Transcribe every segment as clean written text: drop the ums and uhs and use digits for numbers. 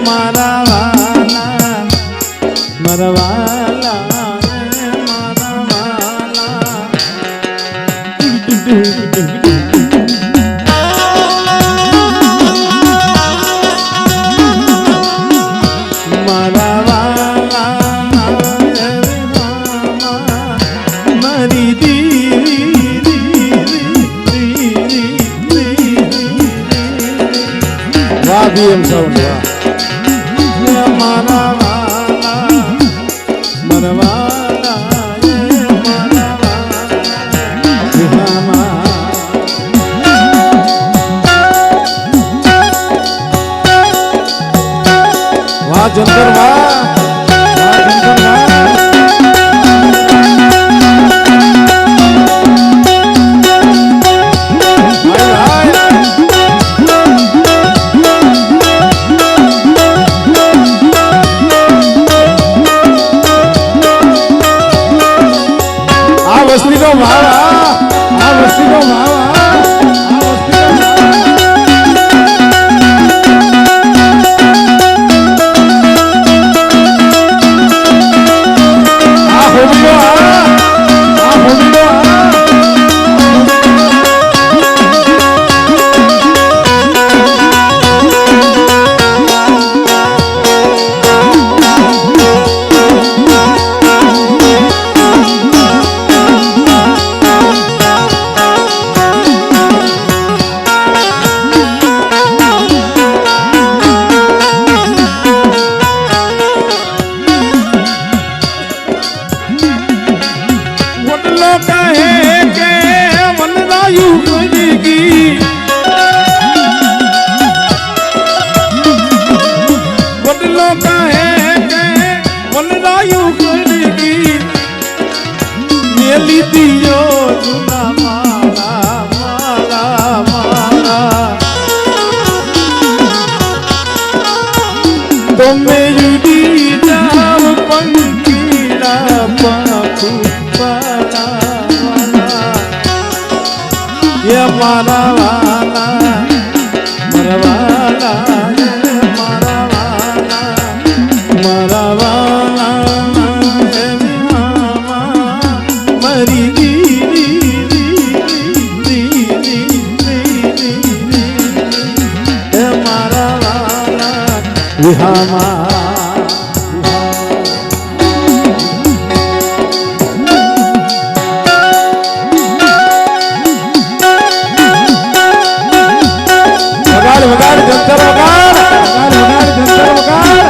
मारा वाला मरवाला मारा वाला मारा वाला मरी दी वाह भी हम साउंड मारा वाला मरवाला मारा वाला वाह जंतर वाह जंतर वाह वस्ती को भावा वस्ती को भावा दियो जुना माला माला माला तो मैं युदी जाम पंखीड़ा पाखु पाला वाला ये माला वाला मरवाला ये माला वाला मरवाला विहामा वगाड़ वगाड़ जंतर वगाड़ वगाड़ वगाड़ जंतर वगाड़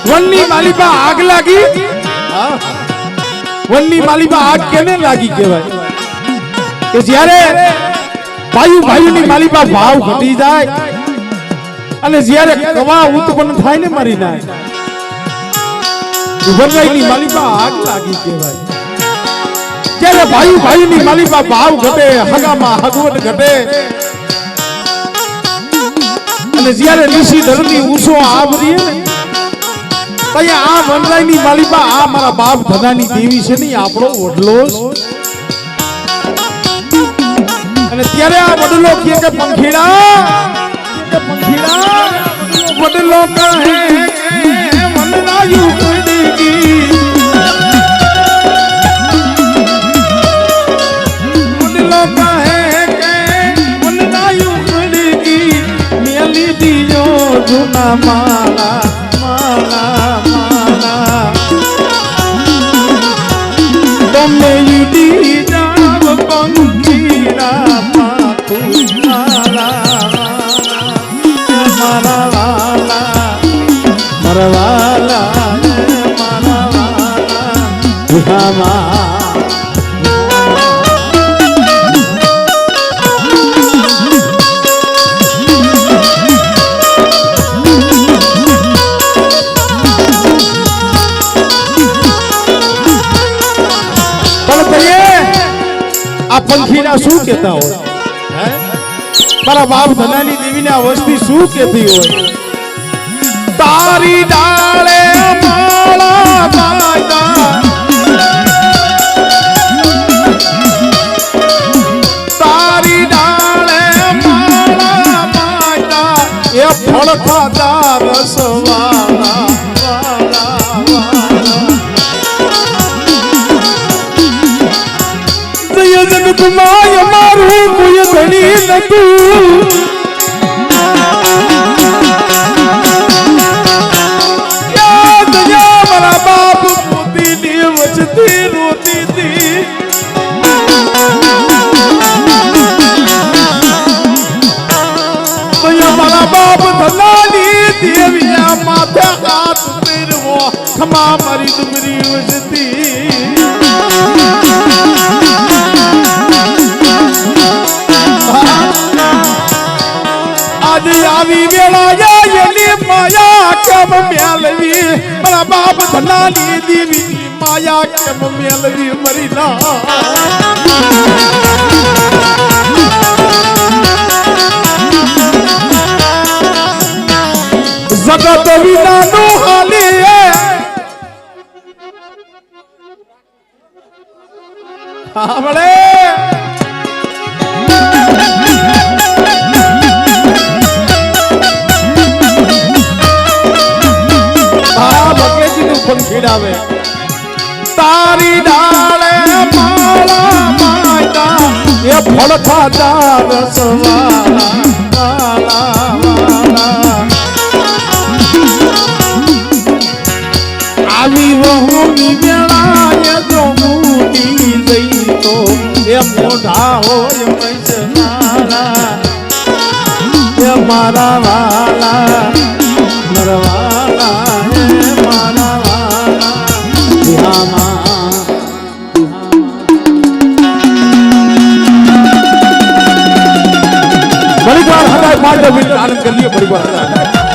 वन्नी मालिबा आग लागी वन्नी मालिबा आग केने लागी केवाय કે જ્યારે ભાઈ ભાઈની માલિબા ભાવ ઘટી જાય અને જ્યારે કવા ઉત્પન્ન થાય ને મારી ના ઉભરાઈની માલિબા આગ લાગી કેવાય જ્યારે ભાઈ ભાઈની માલિબા ભાવ ઘટે હગામાં હગવટ ઘટે અને જ્યારે લીસી ધરતી ઊંચો આવરી ને તયા આ વનરાયની માલિબા આ મારા બાપ ધનાની દેવી છે ને આપણો વડલો અને ત્યારે આ વડલો કે પંખીડા વડલો કહે વનરાયુ કડીગી જૂના માળા માળા માળા તમને ઈડી જાવ પંખીરા પાખું મારા મારા વાલા મારા વાલા મારા વાલા પંખીના શું કહેતા હોય હે મારા બાપ ધનાની દેવીને આ વસ્તી શું કહેતી હોય તારી ડાળે માળા બાંધા તારી ડાળે માળા બાંધા એ ફળખાતા રસવાળા જગતમાં મારું કોઈ ધણી નતું મારા બાપ પોતીની વચતી રોતી હતી મારા બાપ ધનાની દેવીના માથે હાથ ફેરવો ખમા મારી ડુમરી વચતી આવી વેળા એની માયા કેમ મેલવી મારા બાપ ધનાની દેવી માયા કેમ મેલવી મરી ના જગત વિનાનું હાલી સાંભળે ખીડાવે તારી ડાળે માળા માતા એ ફળખાતા રસવાળા આવી વહુની વેળાએ જો મૂડી જઈ તો એ મોઢા હોય મૈસનારા એ મારા વાલા નરવાલા बड़ी बार हमारे पांच मिनट आनंद कर लिए बड़ी बार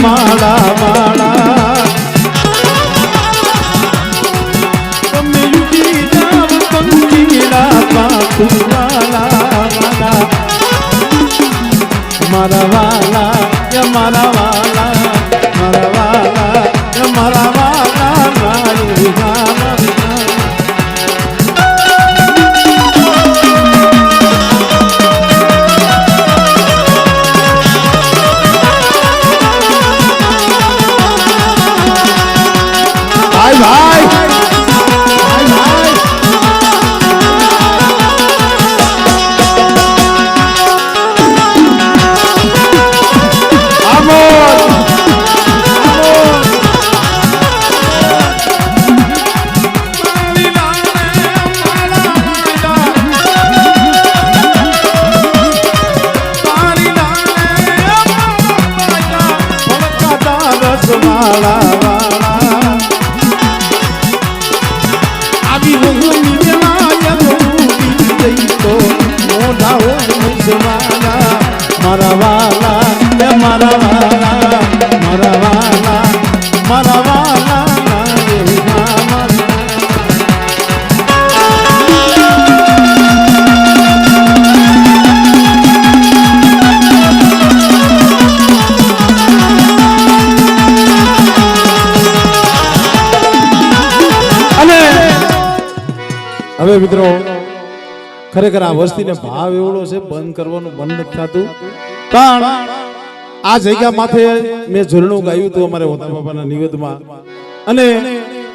માળા માળા હવે મિત્રો ખરેખર આ વસ્તીને ભાવ એવડો છે બંધ કરવાનું મન નથી થતું પણ આ જગ્યા માથે મેં ઝરણું ગાયું હતું અમારે હોતા બાપાના નિવેદમાં અને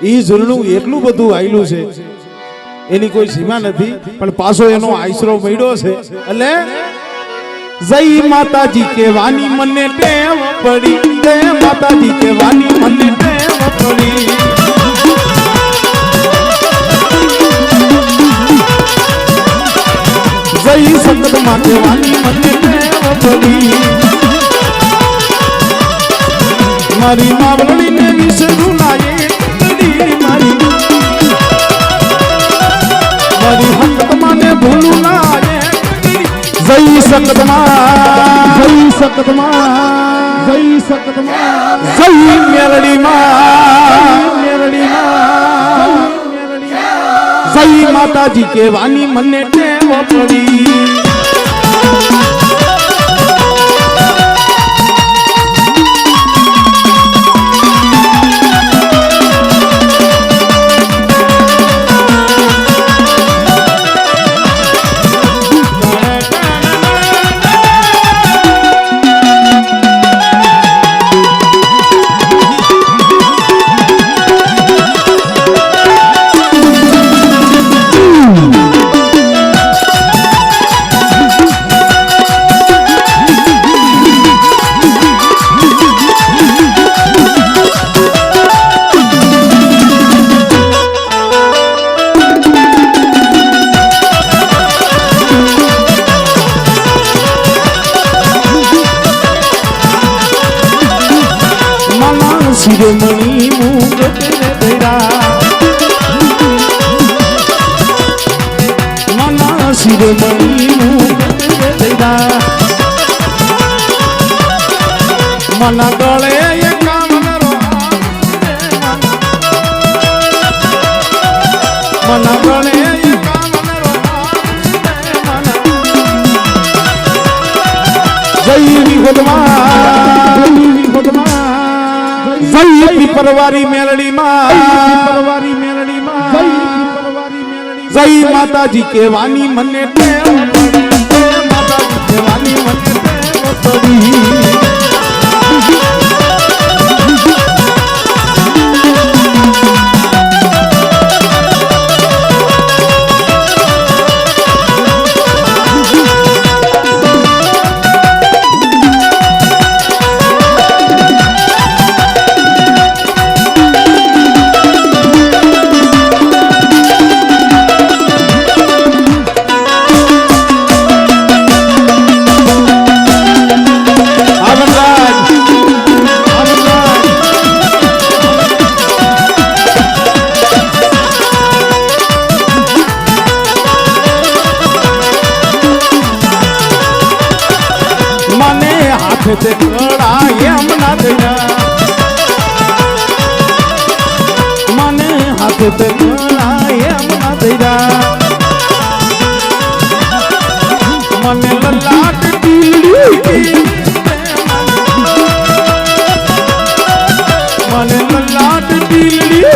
એ ઝરણું એટલું બધું આયલું છે એની કોઈ સીમા નથી પણ પાછો એનો આશરો મળ્યો છે એટલે જય માતાજી કેવાની મને ટેવ પડી જય માતાજી કેવાની મને ટેવ પડી જય સંગત માં કેવાની મને ટેવ પડી મારી માવડી ને વિસરું લાયે મારી મારી હકત માને ભૂલું લાયે જય સકતમાં જય સકતમાં જય સકતમાં જય મેરડીમાં મેરડીમાં જય માતાજી કેવાની મને ટેવ પડી શિરોમણી મુગટ ધરા મના શિરોમણી મુગટ ધરા મના ગળે એકાવનરો મના ગળે એકાવનરો જય વિહોદમાં જય પીપરવારી મેલડી માં પીપરવારી મેલડી માં જય પીપરવારી મેલડી જય માતાજી કેવાની મને ટેવ પડી જય માતાજી કેવાની મને ટેવ પડી તે કડા એમ ના દયા મને હાથે તે કડા એમ ના દયા મને લલાટ ટીલી મને લલાટ ટીલી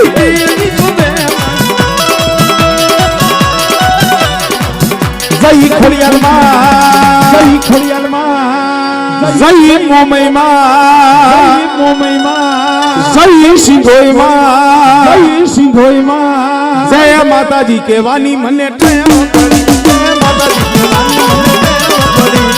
જય ખોડિયાર માં જય ખોડિયાર માં જય મોમઈ માં જય સિંધોઈ માં જય સિંધોઈ માં જય માતાજી કેવાની મને ટેવ પડી જય માતાજી કેવાની મને ટેવ પડી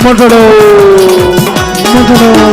મટડો મટડો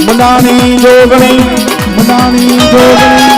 મનાની જોગણી મનાની જોગણી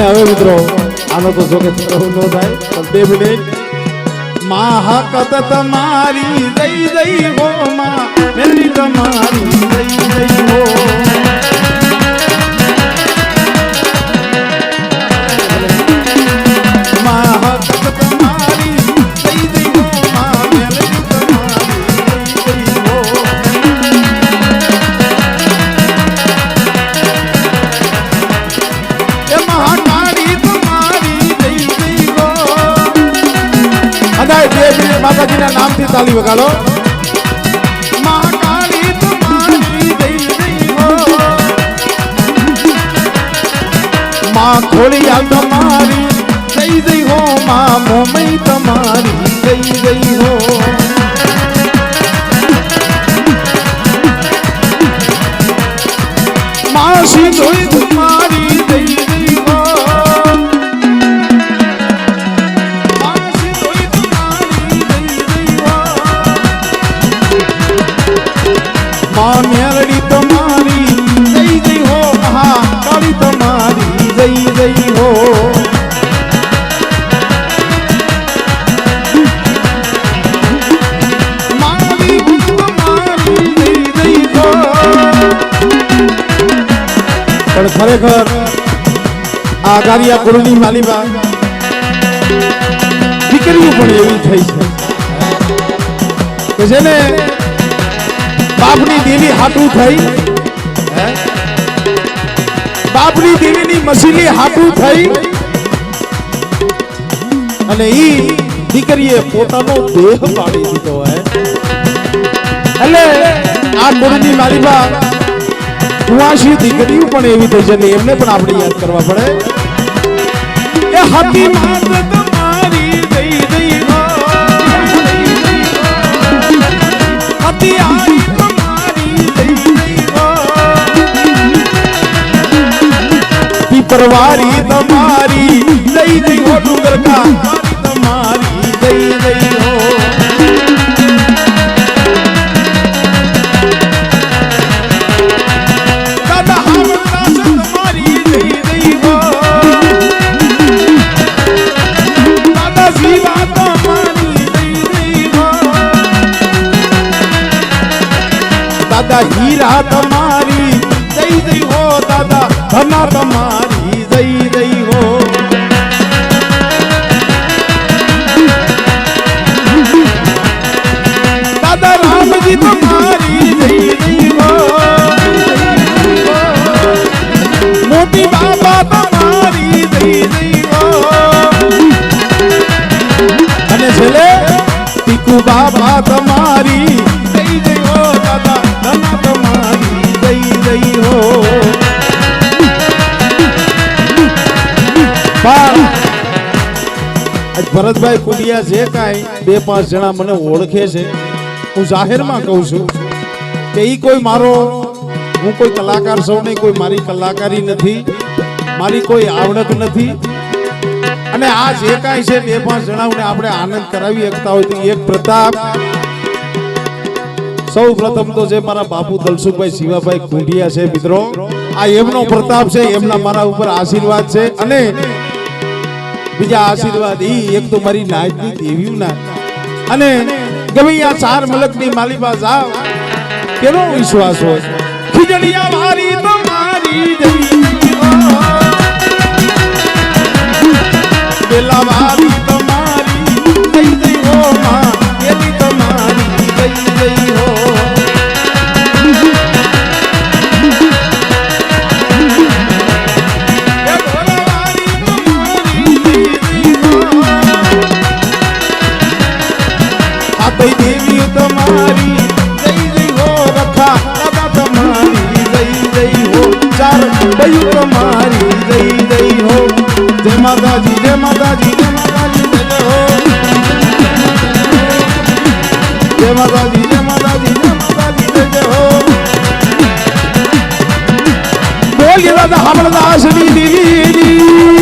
હવે મિત્રો આનો તો જો કે ન થાય પણ 2 મિનિટ માં હકત તમારી જય જય હો માં મેરી તમારી જય જય હો માં હકત તમારી જય જય હો માં મેરી તમારી જય જય હો એ મહાકાળી માતાજીના નામથી તાલી વગાડો મહાકાળી તમારી જય જય હો માં ખોડિયાર તમારી જય જય હો માં મોમઈ તમારી જય જય હો સિંધોઈ તમારી જય જય હો માં સિંધોઈ તમારી જય જય હો માં મેલડી તમારી જય જય હો મહાકાળી તમારી જય જય હો પણ ખરેખર આ ગારિયા કુળની માલીબા દીકરીઓ પણ એવી થઈ છે કે જેને બાપની દેવી હાટું થઈ બાપની દેવીની મસીલી હાટું થઈ અને ઈ દીકરીએ પોતાનો દેહ પાડી દીધો હોય એટલે આ કુળની માલીબા કુવાસી દીકરીઓ પણ એવી થઈ છે એમને પણ આપણે યાદ કરવા પડે એ હાથી માત તમારી જય જય હો હાથી આઈ તમારી જય જય હો પીપરવારી તમારી જય જય હો ડુંગર કા તમારી જય જય હો દાદા હીરા તમારી જય જય હો દાદા ધના તમારી જય જય હો દાદા રામજી તમારી જય જય હો મોટી બાબા તમારી જય જય હો અને છેલ્લે ટીકુ બાબા તમારી જય જય હો દાદા ધના તમારી જય જય હો ભરતભાઈ કુડિયા જે કાંઈ 2-5 જણા મને ઓળખે છે હું જાહેરમાં કહું છું કે ઈ કોઈ મારો હું કોઈ કલાકાર સૌ નહીં કોઈ મારી કલાકારી નથી મારી કોઈ આવડત નથી અને આ જે કાંઈ છે 2-5 જણાઓને આપણે આનંદ કરાવી શકતા હોય તો એક પ્રતાપ સૌ પ્રથમ તો જે મારા બાપુ દલસુખભાઈ શિવાભાઈ કુંડિયા છે મિત્રો આ એમનો પ્રતાપ છે એમના મારા ઉપર આશીર્વાદ છે અને બીજા આશીર્વાદ એક તો મારી નાયકની દેવીઓના અને ગમે આ 4 મલકની માલીબા જાવ કેનો વિશ્વાસ હોય ખીજડીયા વારી તમારી દેવી બેલા વારી તમારી જય જય હો માં એલી તમારી જય જય હો દેવી તમારી જય જય હો રખા દાદા તમારી જય જય હો ચાર બયુ તમારી જય જય હો જય માતાજી જય માતાજી જય માતાજી જય હો જય માતાજી જય માતાજી જય માતાજી જય હો બોલીએ દાદા હમણાં દાસની દેવી